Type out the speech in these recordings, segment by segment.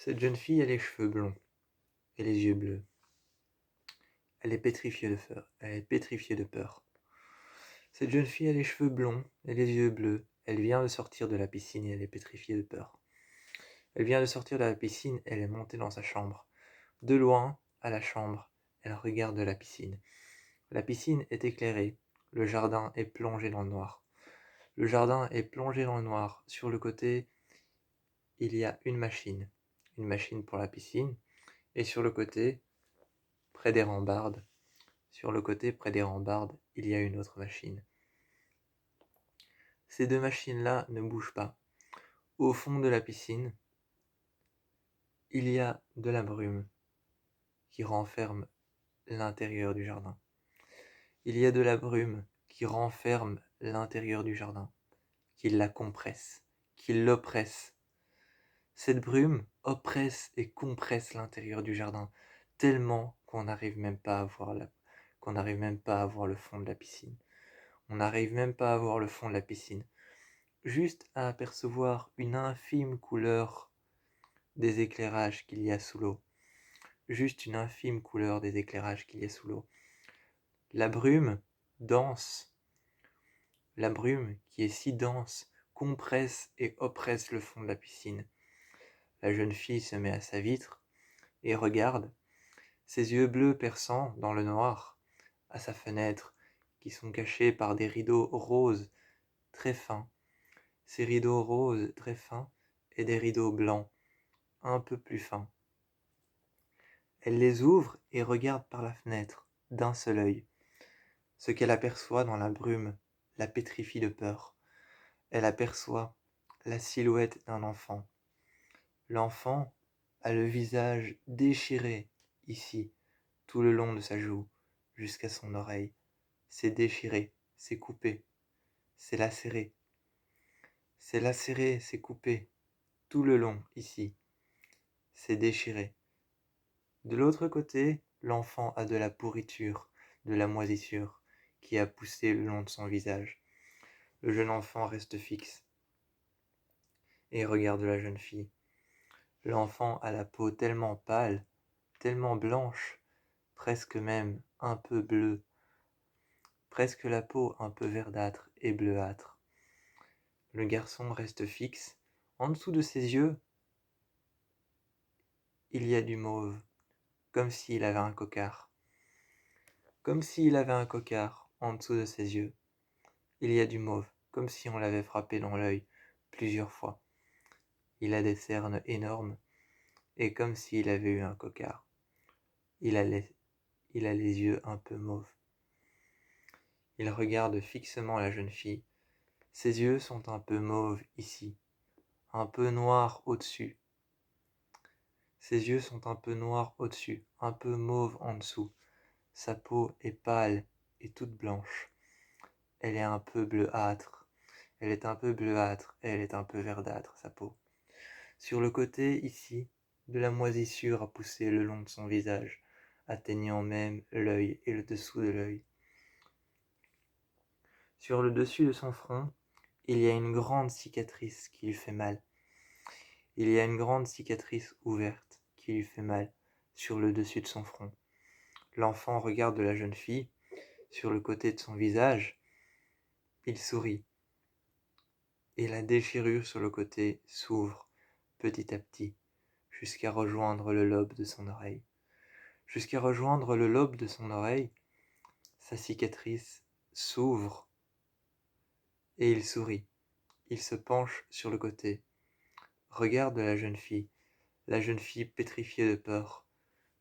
Cette jeune fille a les cheveux blonds et les yeux bleus. Elle est pétrifiée de peur. Cette jeune fille a les cheveux blonds et les yeux bleus. Elle vient de sortir de la piscine et elle est pétrifiée de peur. Elle vient de sortir de la piscine, elle est montée dans sa chambre. De loin, à la chambre, elle regarde la piscine. La piscine est éclairée. Le jardin est plongé dans le noir. Le jardin est plongé dans le noir. Sur le côté, il y a une machine pour la piscine. Et sur le côté, près des rambardes, il y a une autre machine. Ces deux machines-là ne bougent pas. Au fond de la piscine, il y a de la brume qui renferme l'intérieur du jardin. Il y a de la brume qui renferme l'intérieur du jardin, qui la compresse, qui l'oppresse. Cette brume oppresse et compresse l'intérieur du jardin, tellement qu'on n'arrive même pas à voir le fond de la piscine. On n'arrive même pas à voir le fond de la piscine, juste à apercevoir une infime couleur des éclairages qu'il y a sous l'eau. Juste une infime couleur des éclairages qu'il y a sous l'eau. La brume dense, la brume qui est si dense, compresse et oppresse le fond de la piscine. La jeune fille se met à sa vitre et regarde, ses yeux bleus perçants dans le noir, à sa fenêtre, qui sont cachés par des rideaux roses très fins. Ces rideaux roses très fins et des rideaux blancs, un peu plus fins. Elle les ouvre et regarde par la fenêtre, d'un seul œil. Ce qu'elle aperçoit dans la brume la pétrifie de peur. Elle aperçoit la silhouette d'un enfant. L'enfant a le visage déchiré ici, tout le long de sa joue, jusqu'à son oreille. C'est déchiré, c'est coupé, c'est lacéré. C'est lacéré, c'est coupé, tout le long ici. C'est déchiré. De l'autre côté, l'enfant a de la pourriture, de la moisissure, qui a poussé le long de son visage. Le jeune enfant reste fixe et regarde la jeune fille. L'enfant a la peau tellement pâle, tellement blanche, presque même un peu bleue, presque la peau un peu verdâtre et bleuâtre. Le garçon reste fixe. En dessous de ses yeux, il y a du mauve, comme s'il avait un cocard. Comme s'il avait un cocard en dessous de ses yeux. Il y a du mauve, comme si on l'avait frappé dans l'œil plusieurs fois. Il a des cernes énormes, et comme s'il avait eu un cocard. Il a les yeux un peu mauves. Il regarde fixement la jeune fille. Ses yeux sont un peu mauves ici, un peu noirs au-dessus. Ses yeux sont un peu noirs au-dessus, un peu mauve en dessous. Sa peau est pâle et toute blanche. Elle est un peu bleuâtre. Elle est un peu bleuâtre et elle est un peu verdâtre, sa peau. Sur le côté, ici, de la moisissure a poussé le long de son visage, atteignant même l'œil et le dessous de l'œil. Sur le dessus de son front, il y a une grande cicatrice qui lui fait mal. Il y a une grande cicatrice ouverte qui lui fait mal sur le dessus de son front. L'enfant regarde la jeune fille. Sur le côté de son visage, il sourit. Et la déchirure sur le côté s'ouvre petit à petit jusqu'à rejoindre le lobe de son oreille. Jusqu'à rejoindre le lobe de son oreille, sa cicatrice s'ouvre et il sourit. Il se penche sur le côté, regarde la jeune fille. La jeune fille, pétrifiée de peur,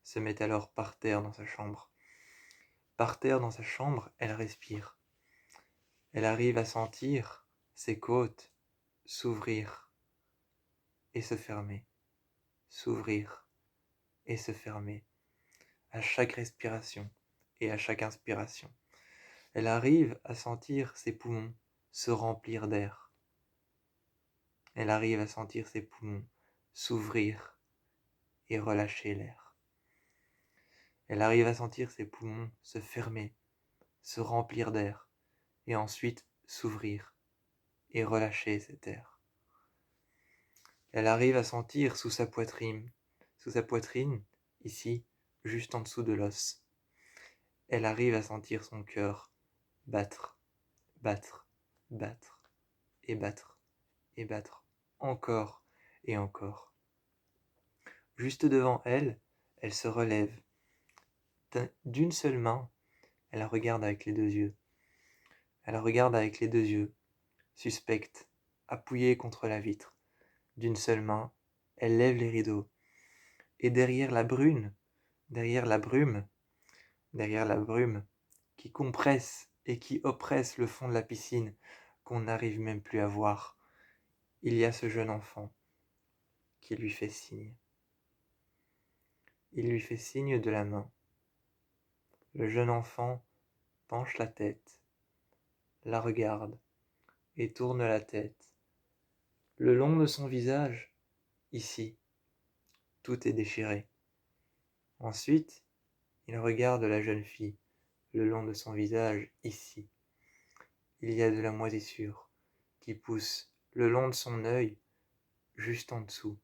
se met alors par terre dans sa chambre. Par terre dans sa chambre, elle respire. Elle arrive à sentir ses côtes s'ouvrir et se fermer, s'ouvrir et se fermer, à chaque respiration et à chaque inspiration. Elle arrive à sentir ses poumons se remplir d'air. Elle arrive à sentir ses poumons s'ouvrir et relâcher l'air. Elle arrive à sentir ses poumons se fermer, se remplir d'air, et ensuite s'ouvrir et relâcher cet air. Elle arrive à sentir sous sa poitrine, ici, juste en dessous de l'os. Elle arrive à sentir son cœur battre, battre, battre, et battre, et battre, encore et encore. Juste devant elle, elle se relève. D'une seule main, elle la regarde avec les deux yeux. Elle la regarde avec les deux yeux, suspecte, appuyée contre la vitre. D'une seule main, elle lève les rideaux. Et derrière la brume, qui compresse et qui oppresse le fond de la piscine, qu'on n'arrive même plus à voir, il y a ce jeune enfant qui lui fait signe. Il lui fait signe de la main. Le jeune enfant penche la tête, la regarde et tourne la tête. Le long de son visage, ici, tout est déchiré. Ensuite, il regarde la jeune fille. Le long de son visage, ici, il y a de la moisissure qui pousse le long de son œil, juste en dessous,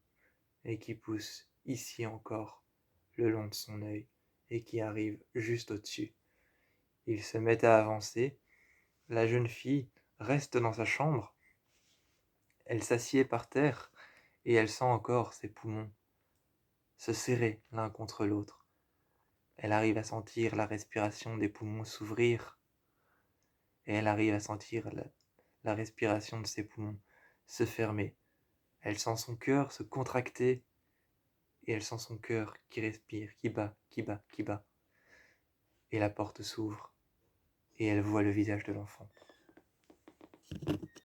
et qui pousse ici encore, le long de son œil, et qui arrive juste au-dessus. Il se met à avancer. La jeune fille reste dans sa chambre. Elle s'assied par terre, et elle sent encore ses poumons se serrer l'un contre l'autre. Elle arrive à sentir la respiration des poumons s'ouvrir, et elle arrive à sentir la respiration de ses poumons se fermer. Elle sent son cœur se contracter, et elle sent son cœur qui respire, qui bat, qui bat, qui bat. Et la porte s'ouvre, et elle voit le visage de l'enfant.